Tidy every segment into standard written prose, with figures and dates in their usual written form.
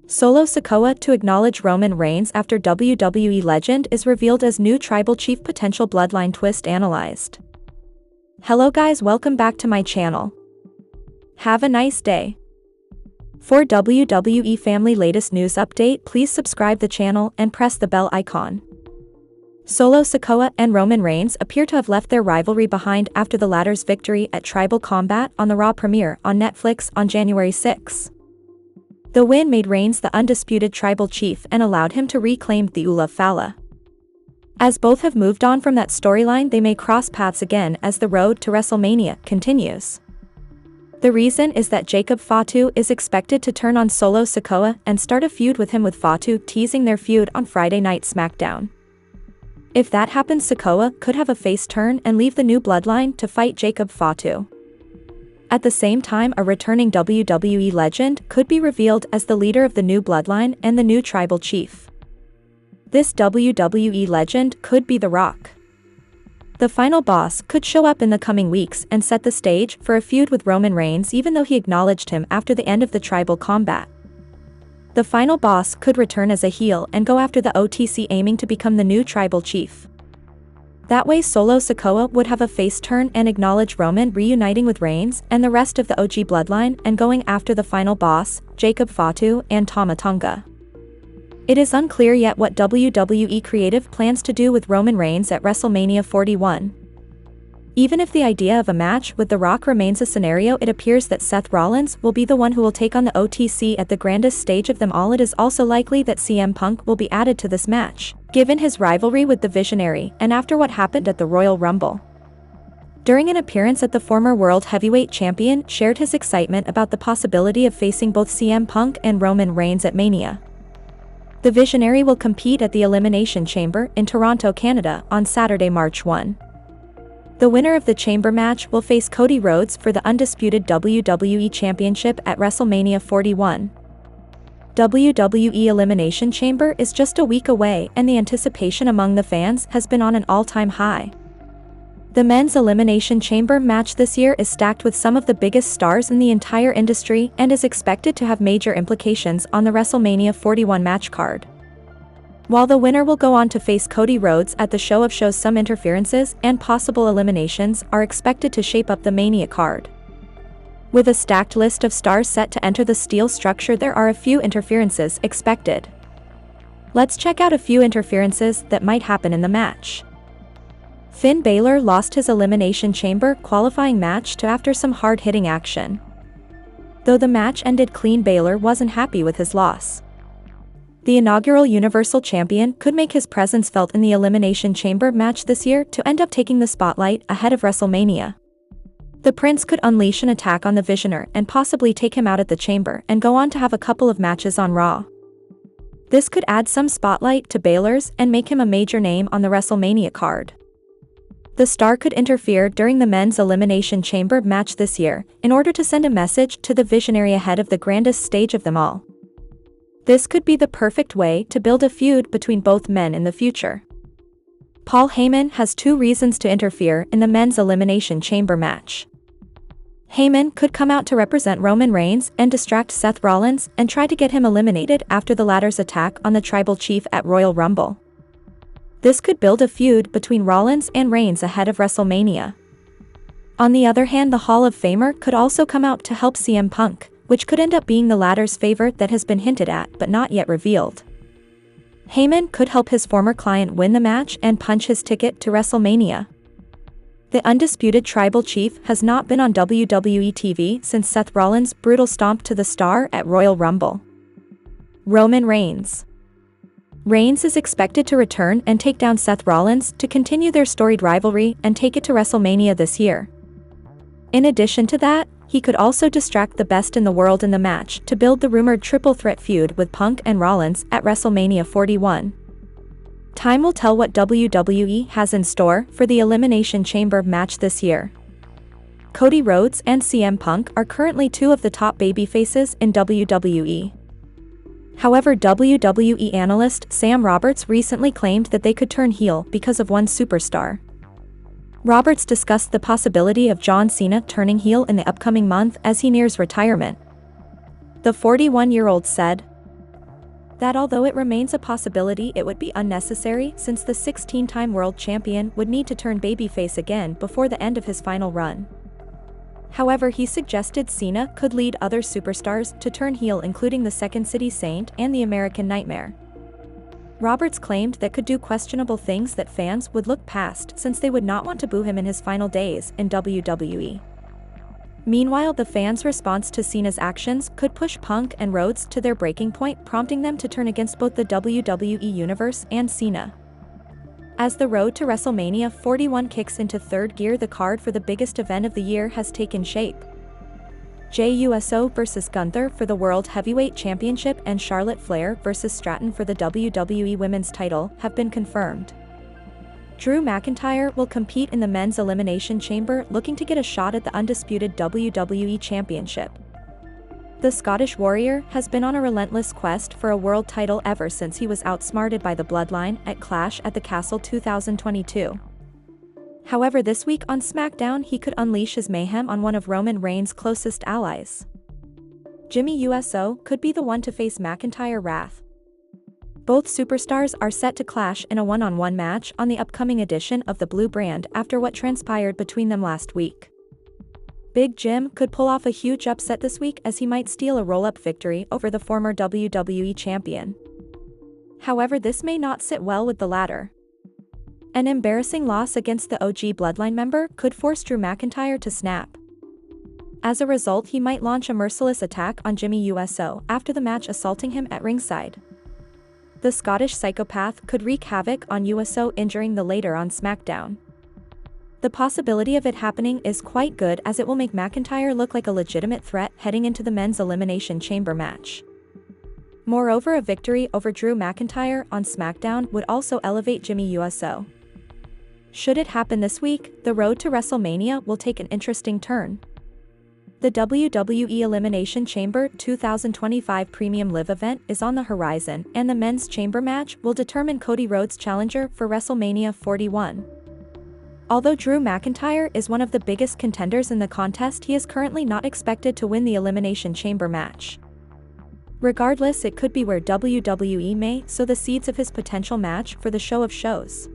Solo Sikoa to acknowledge Roman Reigns after WWE legend is revealed as new Tribal Chief Potential Bloodline twist analyzed. Hello guys, welcome back to my channel. Have a nice day. For WWE family latest news update, please subscribe the channel and press the bell icon. Solo Sikoa and Roman Reigns appear to have left their rivalry behind after the latter's victory at Tribal Combat on the Raw premiere on Netflix on January 6. The win made Reigns the undisputed Tribal Chief and allowed him to reclaim the Ula Fala. As both have moved on from that storyline, they may cross paths again as the road to WrestleMania continues. The reason is that Jacob Fatu is expected to turn on Solo Sikoa and start a feud with him, with Fatu teasing their feud on Friday Night SmackDown. If that happens, Sikoa could have a face turn and leave the new bloodline to fight Jacob Fatu. At the same time, a returning WWE legend could be revealed as the leader of the new bloodline and the new Tribal Chief. This WWE legend could be The Rock. The final boss could show up in the coming weeks and set the stage for a feud with Roman Reigns, even though he acknowledged him after the end of the Tribal Combat. The final boss could return as a heel and go after the OTC, aiming to become the new Tribal Chief. That way Solo Sikoa would have a face turn and acknowledge Roman reuniting with Reigns and the rest of the OG bloodline and going after the final boss, Jacob Fatu and Tama Tonga. It is unclear yet what WWE creative plans to do with Roman Reigns at WrestleMania 41. Even if the idea of a match with The Rock remains a scenario, it appears that Seth Rollins will be the one who will take on the OTC at the grandest stage of them all. It is also likely that CM Punk will be added to this match, given his rivalry with the Visionary and after what happened at the Royal Rumble. During an appearance at the former World Heavyweight Champion shared his excitement about the possibility of facing both CM Punk and Roman Reigns at Mania. The Visionary will compete at the Elimination Chamber in Toronto, Canada on Saturday, March 1. The winner of the Chamber match will face Cody Rhodes for the undisputed WWE Championship at WrestleMania 41. WWE Elimination Chamber is just a week away and the anticipation among the fans has been on an all-time high. The men's Elimination Chamber match this year is stacked with some of the biggest stars in the entire industry and is expected to have major implications on the WrestleMania 41 match card. While the winner will go on to face Cody Rhodes at the show of shows, some interferences and possible eliminations are expected to shape up the Mania card. With a stacked list of stars set to enter the steel structure, there are a few interferences expected. Let's check out a few interferences that might happen in the match. Finn Balor lost his Elimination Chamber qualifying match to after some hard-hitting action. Though the match ended clean, Balor wasn't happy with his loss. The inaugural Universal Champion could make his presence felt in the Elimination Chamber match this year to end up taking the spotlight ahead of WrestleMania. The Prince could unleash an attack on the Visioner and possibly take him out at the Chamber and go on to have a couple of matches on Raw. This could add some spotlight to Balor's and make him a major name on the WrestleMania card. The star could interfere during the men's Elimination Chamber match this year in order to send a message to the Visionary ahead of the grandest stage of them all. This could be the perfect way to build a feud between both men in the future. Paul Heyman has two reasons to interfere in the men's Elimination Chamber match. Heyman could come out to represent Roman Reigns and distract Seth Rollins and try to get him eliminated after the latter's attack on the Tribal Chief at Royal Rumble. This could build a feud between Rollins and Reigns ahead of WrestleMania. On the other hand, the Hall of Famer could also come out to help CM Punk, which could end up being the latter's favorite that has been hinted at but not yet revealed. Heyman could help his former client win the match and punch his ticket to WrestleMania. The undisputed Tribal Chief has not been on WWE TV since Seth Rollins' brutal stomp to the Star at Royal Rumble. Roman Reigns. Reigns is expected to return and take down Seth Rollins to continue their storied rivalry and take it to WrestleMania this year. In addition to that, he could also distract the best in the world in the match to build the rumored triple threat feud with Punk and Rollins at WrestleMania 41. Time will tell what WWE has in store for the Elimination Chamber match this year. Cody Rhodes and CM Punk are currently two of the top babyfaces in WWE. However, WWE analyst Sam Roberts recently claimed that they could turn heel because of one superstar. Roberts discussed the possibility of John Cena turning heel in the upcoming month as he nears retirement. The 41-year-old said, That although it remains a possibility, it would be unnecessary since the 16-time world champion would need to turn babyface again before the end of his final run. However, he suggested Cena could lead other superstars to turn heel, including the Second City Saint and the American Nightmare. Roberts claimed that could do questionable things that fans would look past since they would not want to boo him in his final days in WWE. Meanwhile, the fans' response to Cena's actions could push Punk and Rhodes to their breaking point, prompting them to turn against both the WWE Universe and Cena. As the road to WrestleMania 41 kicks into third gear, the card for the biggest event of the year has taken shape. Jey Uso vs. Gunther for the World Heavyweight Championship and Charlotte Flair vs. Stratton for the WWE Women's title have been confirmed. Drew McIntyre will compete in the Men's Elimination Chamber, looking to get a shot at the undisputed WWE Championship. The Scottish Warrior has been on a relentless quest for a world title ever since he was outsmarted by the Bloodline at Clash at the Castle 2022. However, this week on SmackDown he could unleash his mayhem on one of Roman Reigns' closest allies. Jimmy Uso could be the one to face McIntyre wrath. Both superstars are set to clash in a one-on-one match on the upcoming edition of the Blue Brand after what transpired between them last week. Big Jim could pull off a huge upset this week as he might steal a roll-up victory over the former WWE champion. However, this may not sit well with the latter. An embarrassing loss against the OG Bloodline member could force Drew McIntyre to snap. As a result, he might launch a merciless attack on Jimmy Uso after the match, assaulting him at ringside. The Scottish psychopath could wreak havoc on Uso, injuring the latter on SmackDown. The possibility of it happening is quite good, as it will make McIntyre look like a legitimate threat heading into the Men's Elimination Chamber match. Moreover, a victory over Drew McIntyre on SmackDown would also elevate Jimmy Uso. Should it happen this week, the road to WrestleMania will take an interesting turn. The WWE Elimination Chamber 2025 Premium Live event is on the horizon, and the Men's Chamber match will determine Cody Rhodes' challenger for WrestleMania 41. Although Drew McIntyre is one of the biggest contenders in the contest, he is currently not expected to win the Elimination Chamber match. Regardless, it could be where WWE may sow the seeds of his potential match for the show of shows.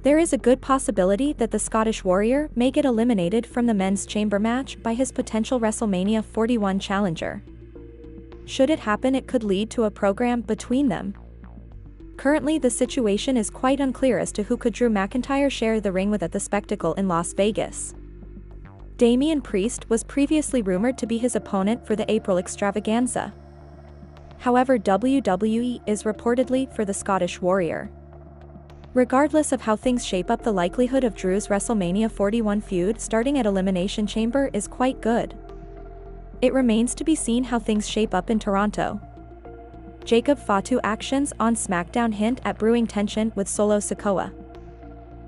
There is a good possibility that the Scottish Warrior may get eliminated from the Men's Chamber match by his potential WrestleMania 41 challenger. Should it happen, it could lead to a program between them. Currently, the situation is quite unclear as to who could Drew McIntyre share the ring with at the spectacle in Las Vegas. Damian Priest was previously rumored to be his opponent for the April extravaganza. However, WWE is reportedly for the Scottish Warrior. Regardless of how things shape up, the likelihood of Drew's WrestleMania 41 feud starting at Elimination Chamber is quite good. It remains to be seen how things shape up in Toronto. Jacob Fatu actions on SmackDown hint at brewing tension with Solo Sikoa.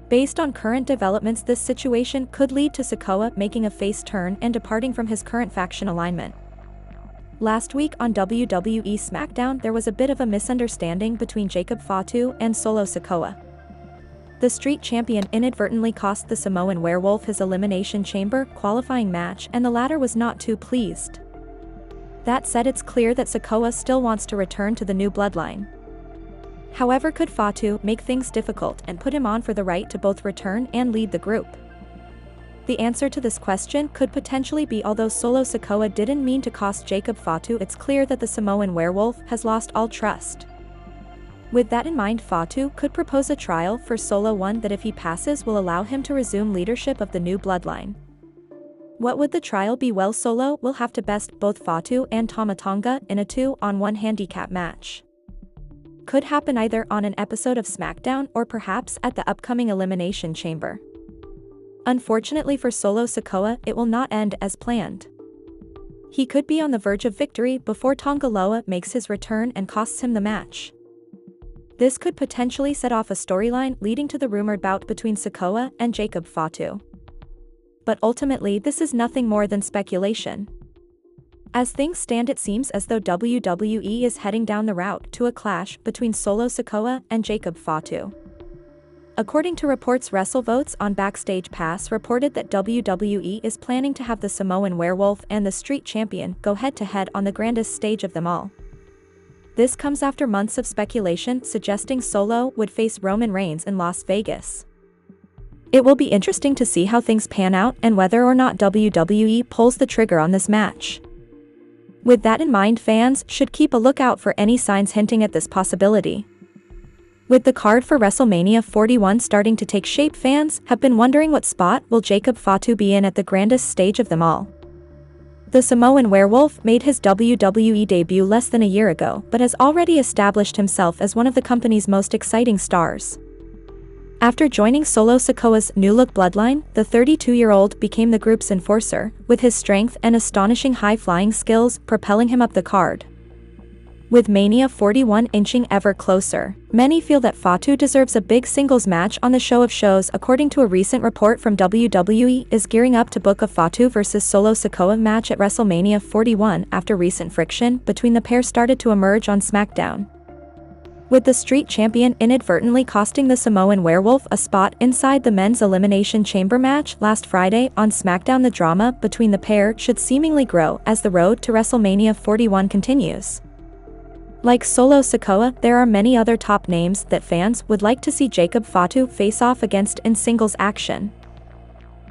Based on current developments, this situation could lead to Sikoa making a face turn and departing from his current faction alignment. Last week on WWE SmackDown, there was a bit of a misunderstanding between Jacob Fatu and Solo Sikoa. The Street Champion inadvertently cost the Samoan Werewolf his Elimination Chamber qualifying match, and the latter was not too pleased. That said, it's clear that Sikoa still wants to return to the new bloodline. However, could Fatu make things difficult and put him on for the right to both return and lead the group? The answer to this question could potentially be, although Solo Sikoa didn't mean to cost Jacob Fatu, it's clear that the Samoan Werewolf has lost all trust. With that in mind, Fatu could propose a trial for Solo, one that if he passes will allow him to resume leadership of the new bloodline. What would the trial be? Well, Solo will have to best both Fatu and Tama Tonga in a 2-on-1 handicap match. Could happen either on an episode of SmackDown or perhaps at the upcoming Elimination Chamber. Unfortunately for Solo Sikoa, it will not end as planned. He could be on the verge of victory before Tonga Loa makes his return and costs him the match. This could potentially set off a storyline leading to the rumored bout between Sikoa and Jacob Fatu. But ultimately, this is nothing more than speculation. As things stand, it seems as though WWE is heading down the route to a clash between Solo Sikoa and Jacob Fatu. According to reports, WrestleVotes on Backstage Pass reported that WWE is planning to have the Samoan Werewolf and the Street Champion go head-to-head on the grandest stage of them all. This comes after months of speculation suggesting Solo would face Roman Reigns in Las Vegas. It will be interesting to see how things pan out and whether or not WWE pulls the trigger on this match. With that in mind, fans should keep a lookout for any signs hinting at this possibility. With the card for WrestleMania 41 starting to take shape, fans have been wondering what spot will Jacob Fatu be in at the grandest stage of them all. The Samoan Werewolf made his WWE debut less than a year ago, but has already established himself as one of the company's most exciting stars. After joining Solo Sikoa's new-look bloodline, the 32-year-old became the group's enforcer, with his strength and astonishing high-flying skills propelling him up the card. With Mania 41 inching ever closer, many feel that Fatu deserves a big singles match on the show of shows. According to a recent report from WWE, is gearing up to book a Fatu vs Solo Sikoa match at WrestleMania 41 after recent friction between the pair started to emerge on SmackDown. With the Street Champion inadvertently costing the Samoan Werewolf a spot inside the Men's Elimination Chamber match last Friday on SmackDown, the drama between the pair should seemingly grow as the road to WrestleMania 41 continues. Like Solo Sikoa, there are many other top names that fans would like to see Jacob Fatu face off against in singles action.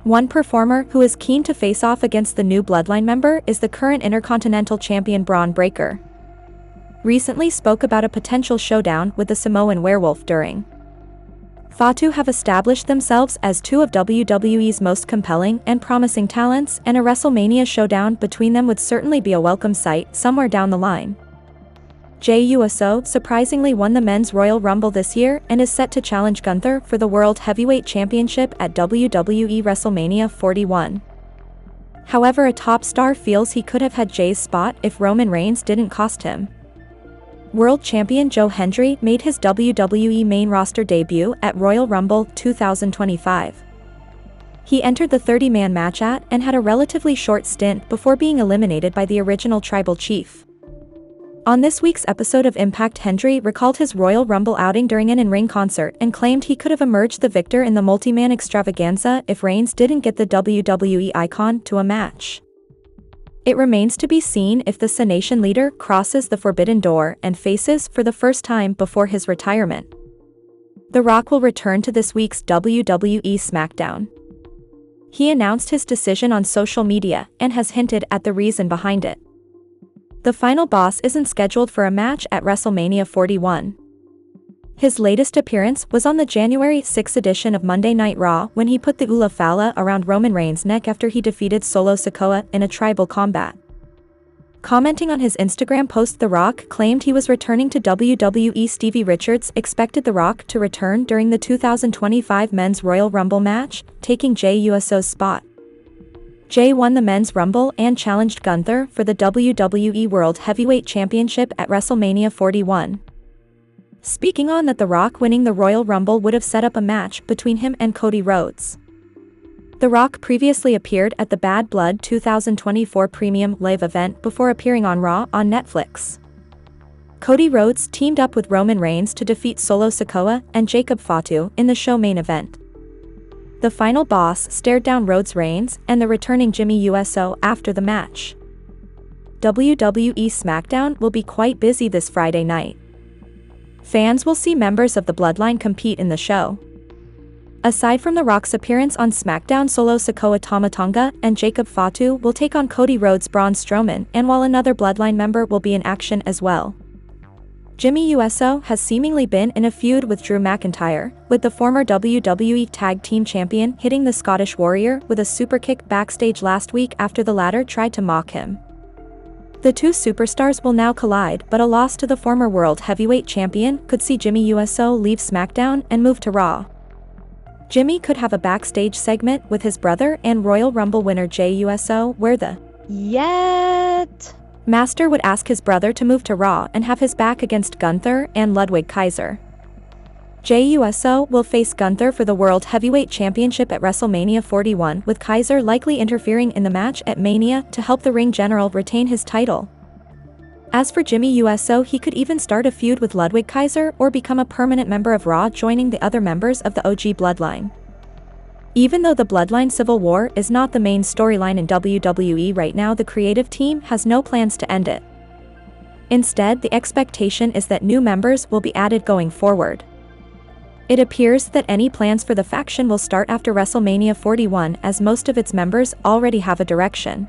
One performer who is keen to face off against the new Bloodline member is the current Intercontinental Champion Braun Breaker. Recently spoke about a potential showdown with the Samoan Werewolf during. Fatu have established themselves as two of WWE's most compelling and promising talents, and a WrestleMania showdown between them would certainly be a welcome sight somewhere down the line. Jey Uso surprisingly won the Men's Royal Rumble this year and is set to challenge Gunther for the World Heavyweight Championship at WWE WrestleMania 41. However, a top star feels he could have had Jey's spot if Roman Reigns didn't cost him. World Champion Joe Hendry made his WWE main roster debut at Royal Rumble 2025. He entered the 30-man match at and had a relatively short stint before being eliminated by the original Tribal Chief. On this week's episode of Impact, Hendry recalled his Royal Rumble outing during an in-ring concert and claimed he could have emerged the victor in the multi-man extravaganza if Reigns didn't get the WWE icon to a match. It remains to be seen if the SA Nation leader crosses the forbidden door and faces for the first time before his retirement. The Rock will return to this week's WWE SmackDown. He announced his decision on social media and has hinted at the reason behind it. The final boss isn't scheduled for a match at WrestleMania 41. His latest appearance was on the January 6 edition of Monday Night Raw when he put the Ula Fala around Roman Reigns' neck after he defeated Solo Sikoa in a tribal combat. Commenting on his Instagram post, The Rock claimed he was returning to WWE. Stevie Richards expected The Rock to return during the 2025 Men's Royal Rumble match, taking Jey Uso's spot. Jey won the Men's Rumble and challenged Gunther for the WWE World Heavyweight Championship at WrestleMania 41. Speaking on that, The Rock winning the Royal Rumble would have set up a match between him and Cody Rhodes. The Rock previously appeared at the Bad Blood 2024 Premium Live event before appearing on Raw on Netflix. Cody Rhodes teamed up with Roman Reigns to defeat Solo Sikoa and Jacob Fatu in the show main event. The final boss stared down Rhodes, Reigns, and the returning Jimmy Uso after the match. WWE SmackDown will be quite busy this Friday night. Fans will see members of the Bloodline compete in the show. Aside from The Rock's appearance on SmackDown, Solo Sikoa Tama Tonga and Jacob Fatu will take on Cody Rhodes, Braun Strowman, and while another Bloodline member will be in action as well. Jimmy Uso has seemingly been in a feud with Drew McIntyre, with the former WWE Tag Team Champion hitting the Scottish Warrior with a superkick backstage last week after the latter tried to mock him. The two superstars will now collide, but a loss to the former World Heavyweight Champion could see Jimmy Uso leave SmackDown and move to Raw. Jimmy could have a backstage segment with his brother and Royal Rumble winner Jey Uso, where the Master would ask his brother to move to Raw and have his back against Gunther and Ludwig Kaiser. Jey Uso will face Gunther for the World Heavyweight Championship at WrestleMania 41, with Kaiser likely interfering in the match at Mania to help the ring general retain his title. As for Jimmy Uso, he could even start a feud with Ludwig Kaiser or become a permanent member of Raw, joining the other members of the OG Bloodline. Even though the Bloodline Civil War is not the main storyline in WWE right now, the creative team has no plans to end it. Instead, the expectation is that new members will be added going forward. It appears that any plans for the faction will start after WrestleMania 41, as most of its members already have a direction.